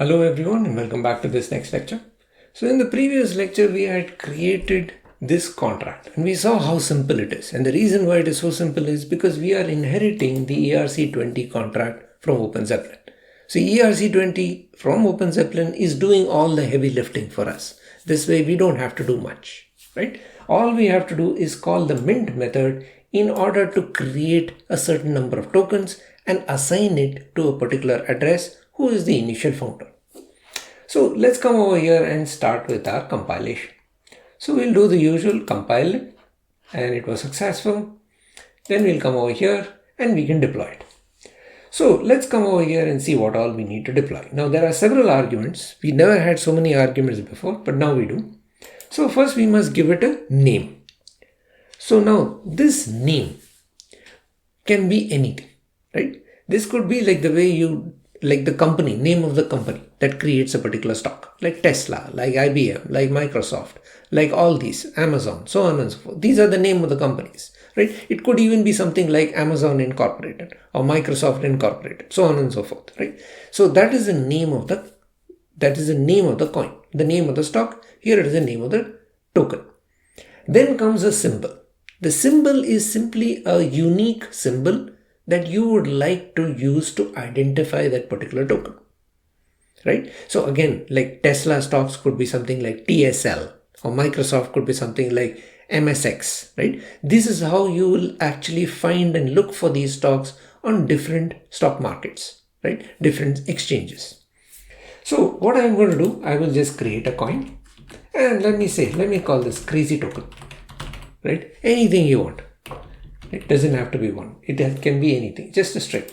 Hello everyone and welcome back to this next lecture. So in the previous lecture we had created this contract and we saw how simple it is, and the reason why it is so simple is because we are inheriting the ERC20 contract from Open Zeppelin. So ERC20 from Open Zeppelin is doing all the heavy lifting for us. This way we don't have to do much, right? All we have to do is call the mint method in order to create a certain number of tokens and assign it to a particular address who is the initial founder. So let's come over here and start with our compilation. So we'll do the usual compile it, and it was successful. Then we'll come over here and we can deploy it. So let's come over here and see what all we need to deploy. Now there are several arguments. We never had so many arguments before, but now we do. So first we must give it a name. So now this name can be anything, right? This could be like the way you like the company, name of the company that creates a particular stock, like Tesla, like IBM, like Microsoft, like all these, Amazon, so on and so forth. These are the name of the companies, right? It could even be something like Amazon Incorporated or Microsoft Incorporated, so on and so forth, right? So that is the name of the coin, the name of the stock. Here it is the name of the token. Then comes a symbol. The symbol is simply a unique symbol that you would like to use to identify that particular token, right? So again, like Tesla stocks could be something like TSL, or Microsoft could be something like MSX, right? This is how you will actually find and look for these stocks on different stock markets, right? Different exchanges. So what I'm going to do, I will just create a coin, and let me call this crazy token, right? Anything you want. It doesn't have to be one. It can be anything, just a string.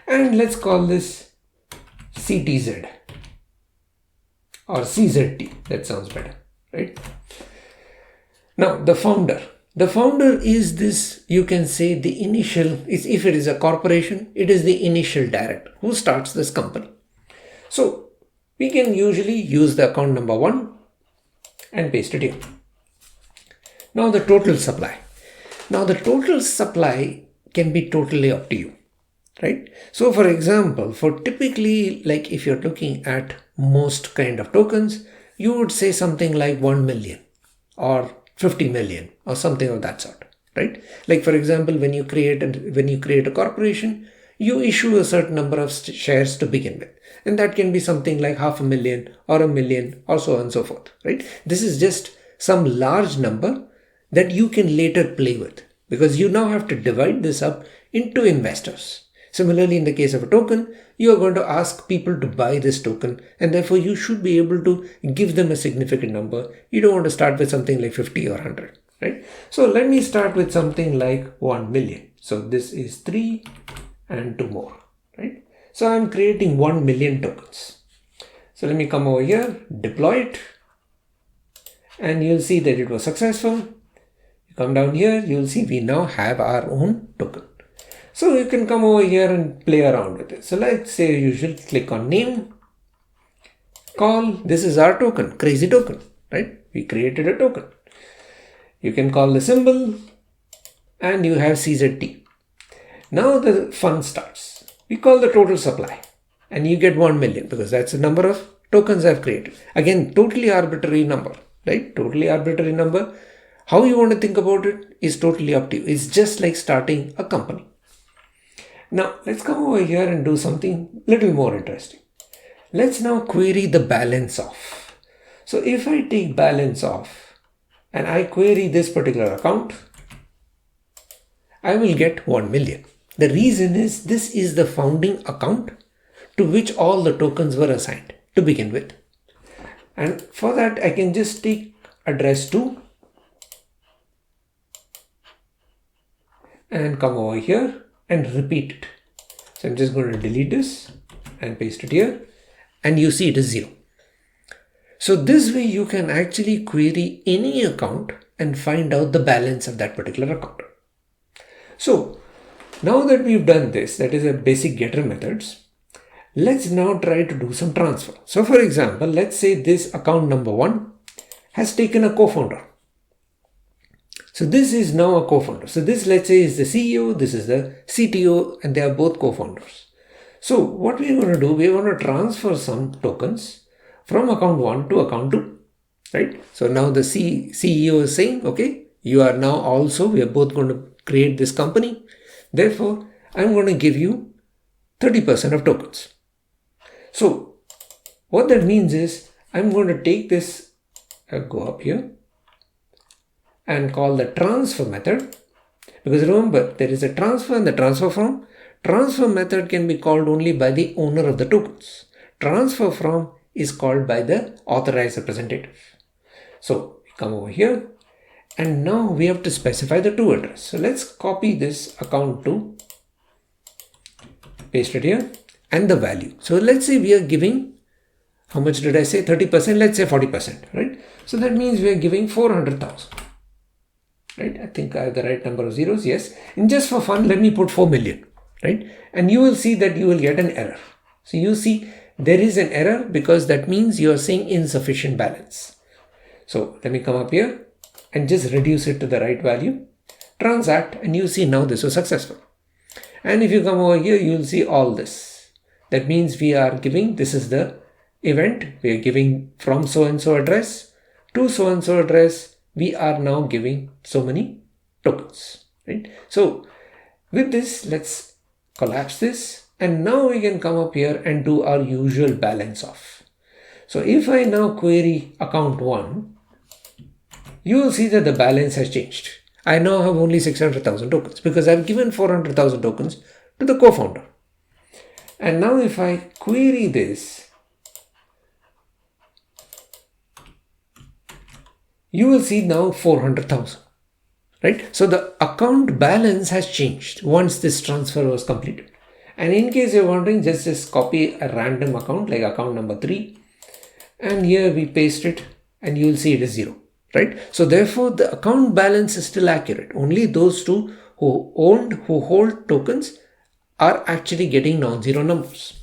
And let's call this CTZ or CZT. That sounds better, right? Now the founder. The founder is this, you can say the initial, if it is a corporation, it is the initial director who starts this company. So we can usually use the account number 1 and paste it here. Now the total supply. Now the total supply can be totally up to you, right? So for example, for typically, like if you're looking at most kind of tokens, you would say something like 1 million or 50 million or something of that sort, right? Like for example, when you create a corporation, you issue a certain number of shares to begin with. And that can be something like 500,000 or 1 million or so on and so forth, right? This is just some large number that you can later play with, because you now have to divide this up into investors. Similarly, in the case of a token, you are going to ask people to buy this token, and therefore you should be able to give them a significant number. You don't want to start with something like 50 or 100, right? So let me start with something like 1 million. So this is 3 and 2 more, right? So I'm creating 1 million tokens. So let me come over here, deploy it, and you'll see that it was successful. Come down here, you'll see we now have our own token. So you can come over here and play around with it. So let's say you should click on name, call, this is our token, crazy token, right? We created a token. You can call the symbol and you have CZT. Now the fun starts. We call the total supply and you get 1 million because that's the number of tokens I've created. Again, totally arbitrary number, right? Totally arbitrary number. How you want to think about it is totally up to you. It's just like starting a company. Now let's come over here and do something little more interesting. Let's now query the balance off. So if I take balance off and I query this particular account, I will get 1 million. The reason is this is the founding account to which all the tokens were assigned to begin with. And for that I can just take address 2 and come over here and repeat it. So I'm just going to delete this and paste it here, and you see it is 0. So this way you can actually query any account and find out the balance of that particular account. So now that we've done this, that is a basic getter methods, let's now try to do some transfer. So for example, let's say this account number 1 has taken a co-founder. So this is now a co-founder. So this, let's say, is the CEO, this is the CTO, and they are both co-founders. So what we are going to do, we are going to transfer some tokens from account 1 to account 2, right? So now the CEO is saying, okay, you are now also, we are both going to create this company. Therefore, I'm going to give you 30% of tokens. So what that means is I'm going to take this, go up here and call the transfer method, because remember there is a transfer and the transfer from. Transfer method can be called only by the owner of the tokens. Transfer from is called by the authorized representative. So we come over here and now we have to specify the to address. So let's copy this account to, paste it here, and the value. So let's say we are giving, how much did I say? 30%, let's say 40%, right? So that means we are giving 400,000, right? I think I have the right number of zeros, yes. And just for fun, let me put 4 million, right? And you will see that you will get an error. So you see there is an error because that means you are saying insufficient balance. So let me come up here and just reduce it to the right value, transact, and you see now this was successful. And if you come over here, you will see all this. That means we are giving, this is the event, we are giving from so and so address to so and so address, we are now giving so many tokens, right? So with this, let's collapse this, and now we can come up here and do our usual balance off. So if I now query account 1, you will see that the balance has changed. I now have only 600,000 tokens because I've given 400,000 tokens to the co-founder. And now if I query this, you will see now 400,000, right? So the account balance has changed once this transfer was completed. And in case you're wondering, just copy a random account like account number 3, and here we paste it and you will see it is 0, right? So therefore the account balance is still accurate. Only those two who hold tokens are actually getting non-zero numbers.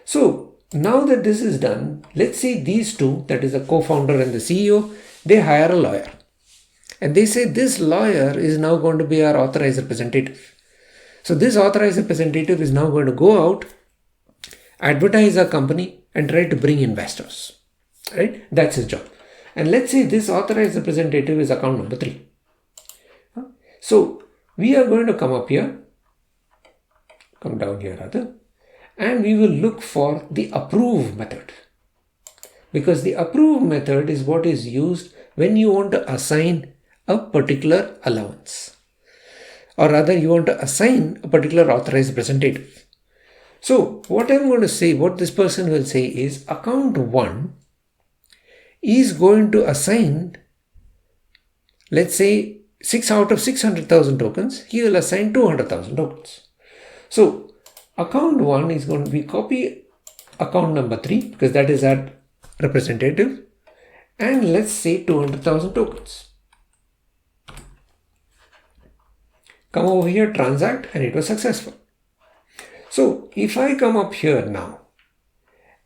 So now that this is done, let's say these two, that is the co-founder and the CEO, they hire a lawyer. And they say this lawyer is now going to be our authorized representative. So this authorized representative is now going to go out, advertise our company, and try to bring investors, right? That's his job. And let's say this authorized representative is account number 3. So we are going to come up here, come down here rather, and we will look for the approve method. Because the approve method is what is used when you want to assign a particular allowance. Or rather you want to assign a particular authorized representative. So what I'm going to say, what this person will say is account 1 is going to assign, let's say 6 out of 600,000 tokens, he will assign 200,000 tokens. So account 1 is going to be copy account number 3 because that is our representative, and let's say 200,000 tokens. Come over here, transact, and it was successful. So if I come up here now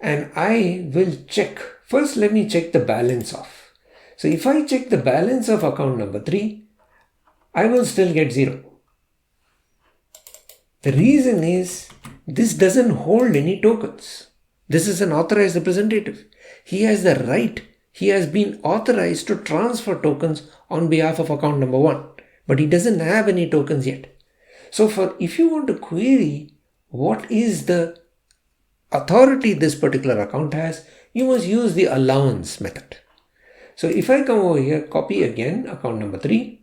and I will check, first let me check the balance off. So if I check the balance of account number 3, I will still get 0. The reason is this doesn't hold any tokens. This is an authorized representative. He has the right, he has been authorized to transfer tokens on behalf of account number 1, but he doesn't have any tokens yet. So if you want to query what is the authority this particular account has, you must use the allowance method. So if I come over here, copy again account number 3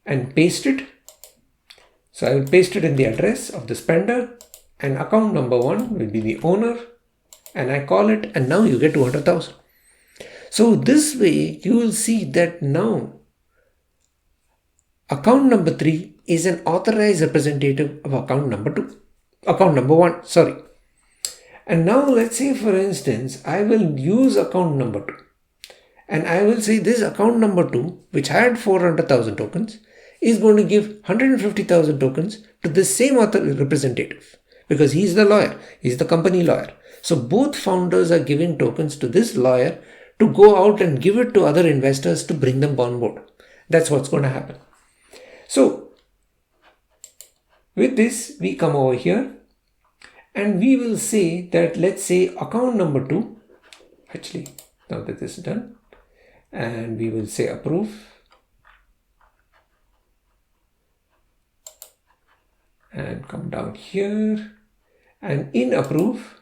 and paste it. So I will paste it in the address of the spender, and account number 1 will be the owner, and I call it, and now you get 200,000. So this way you will see that now account number 3 is an authorized representative of account number 1, sorry. And now let's say for instance, I will use account number 2 and I will say this account number 2, which had 400,000 tokens, is going to give 150,000 tokens to the same authorized representative because he's the lawyer, he's the company lawyer. So both founders are giving tokens to this lawyer to go out and give it to other investors to bring them on board. That's what's going to happen. So With this, we come over here and we will say that, let's say account number 2, actually now that this is done, and we will say approve, and come down here, and in approve,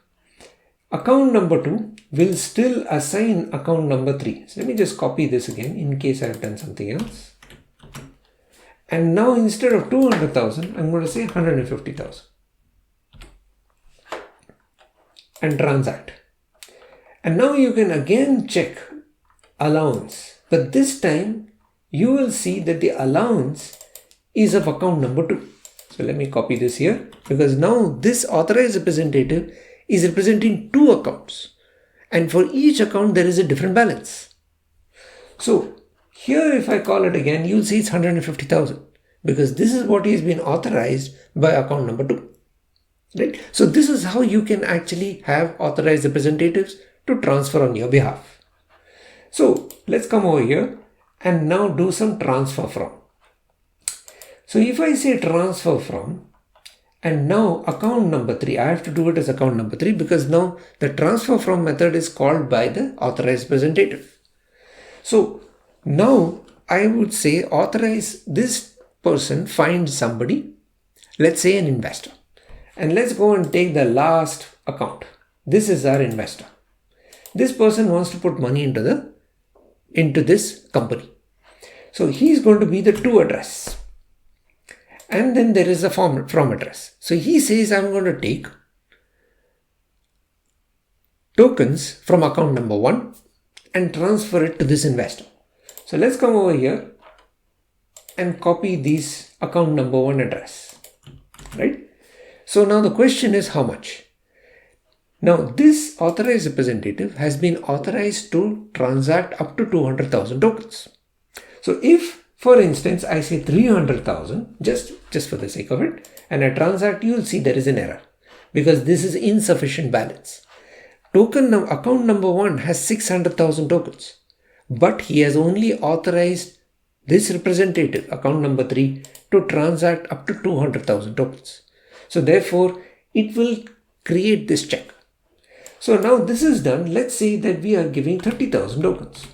account number 2 will still assign account number 3. So let me just copy this again in case I have done something else. And now instead of 200,000, I'm going to say 150,000 and transact. And now you can again check allowance, but this time you will see that the allowance is of account number 2. So let me copy this here, because now this authorized representative is representing 2 accounts, and for each account there is a different balance. So here if I call it again, you'll see it's 150,000 because this is what is been authorized by account number 2. Right? So this is how you can actually have authorized representatives to transfer on your behalf. So let's come over here and now do some transfer from. So if I say transfer from, and now account number 3, I have to do it as account number 3 because now the transfer from method is called by the authorized representative. So now I would say authorize this person, find somebody, let's say an investor. And let's go and take the last account. This is our investor. This person wants to put money into this company. So he's going to be the to address. And then there is a from address. So he says, I'm going to take tokens from account number 1 and transfer it to this investor. So let's come over here and copy this account number 1 address, right? So now the question is how much? Now this authorized representative has been authorized to transact up to 200,000 tokens. So if, for instance, I say 300,000, just for the sake of it, and I transact, you will see there is an error because this is insufficient balance. Account number 1 has 600,000 tokens, but he has only authorized this representative, account number 3, to transact up to 200,000 tokens. So therefore, it will create this check. So now this is done. Let's say that we are giving 30,000 tokens.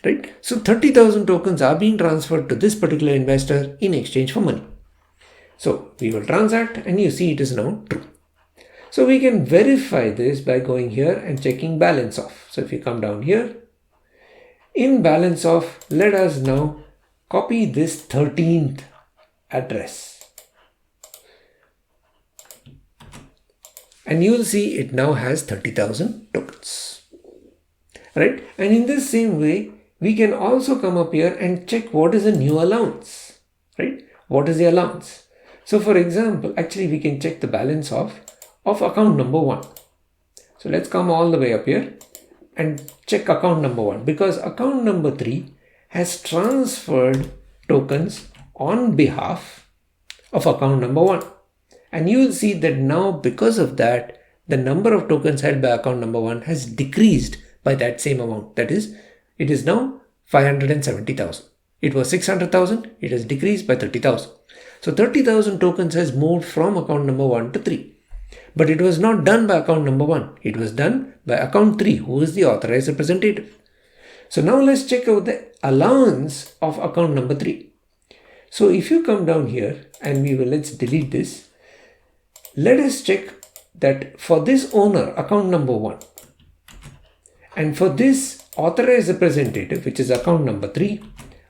Right? So 30,000 tokens are being transferred to this particular investor in exchange for money. So we will transact and you see it is now true. So we can verify this by going here and checking balance off. So if you come down here, in balance off, let us now copy this 13th address. And you will see it now has 30,000 tokens. Right? And in this same way, we can also come up here and check what is the new allowance, right? What is the allowance? So for example, actually we can check the balance of account number 1. So let's come all the way up here and check account number 1 because account number 3 has transferred tokens on behalf of account number 1. And you will see that now because of that, the number of tokens held by account number 1 has decreased by that same amount. That is, it is now 570,000. It was 600,000. It has decreased by 30,000. So 30,000 tokens has moved from account number 1 to 3. But it was not done by account number 1. It was done by account 3, who is the authorized representative. So now let's check out the allowance of account number 3. So if you come down here and let's delete this. Let us check that for this owner, account number 1, and for this authorized representative, which is account number 3,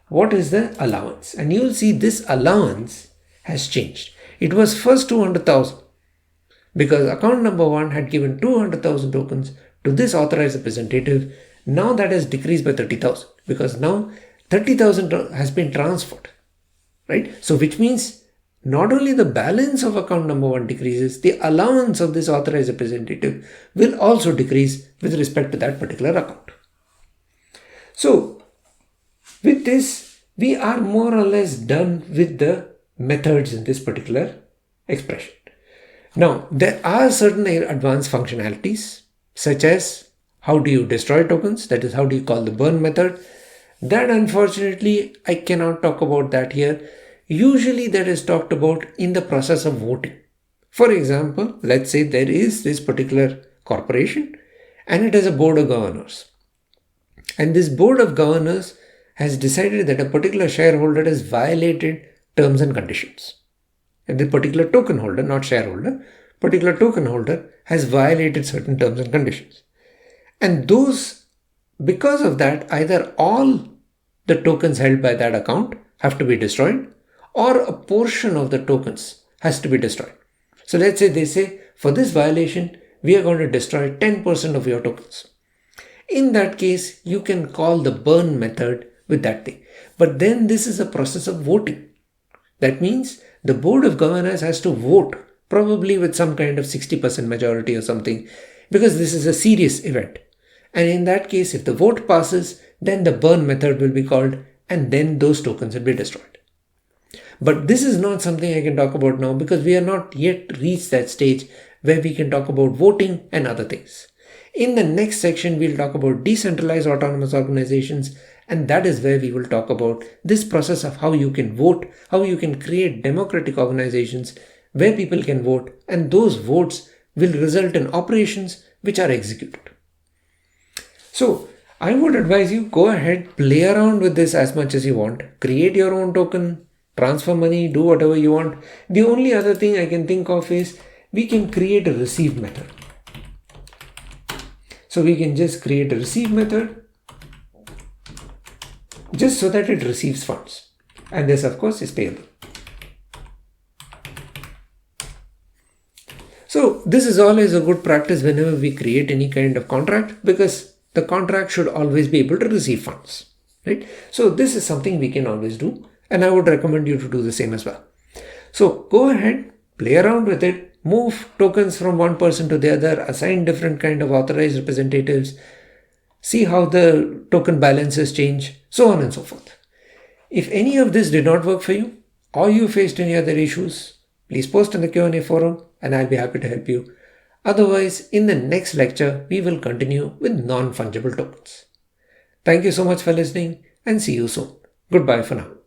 what is the allowance? And you will see this allowance has changed. It was first 200,000 because account number 1 had given 200,000 tokens to this authorized representative. Now that has decreased by 30,000 because now 30,000 has been transferred, right? So which means not only the balance of account number 1 decreases, the allowance of this authorized representative will also decrease with respect to that particular account. So with this, we are more or less done with the methods in this particular expression. Now, there are certain advanced functionalities such as how do you destroy tokens, that is how do you call the burn method. That unfortunately, I cannot talk about that here. Usually that is talked about in the process of voting. For example, let's say there is this particular corporation and it has a board of governors. And this board of governors has decided that a particular shareholder has violated terms and conditions. And the particular token holder, not shareholder, particular token holder has violated certain terms and conditions. And those, because of that, either all the tokens held by that account have to be destroyed or a portion of the tokens has to be destroyed. So let's say they say, for this violation, we are going to destroy 10% of your tokens. In that case, you can call the burn method with that thing. But then this is a process of voting. That means the board of governors has to vote, probably with some kind of 60% majority or something, because this is a serious event. And in that case, if the vote passes, then the burn method will be called and then those tokens will be destroyed. But this is not something I can talk about now because we are not yet reached that stage where we can talk about voting and other things. In the next section, we'll talk about decentralized autonomous organizations, and that is where we will talk about this process of how you can vote, how you can create democratic organizations where people can vote, and those votes will result in operations which are executed. So I would advise you, go ahead, play around with this as much as you want, create your own token, transfer money, do whatever you want. The only other thing I can think of is we can create a receive method. So we can just create a receive method just so that it receives funds. And this of course is payable. So this is always a good practice whenever we create any kind of contract, because the contract should always be able to receive funds, right? So this is something we can always do, and I would recommend you to do the same as well. So go ahead, play around with it, move tokens from one person to the other, assign different kind of authorized representatives, see how the token balances change, so on and so forth. If any of this did not work for you, or you faced any other issues, please post in the Q&A forum and I'll be happy to help you. Otherwise, in the next lecture, we will continue with non-fungible tokens. Thank you so much for listening and see you soon. Goodbye for now.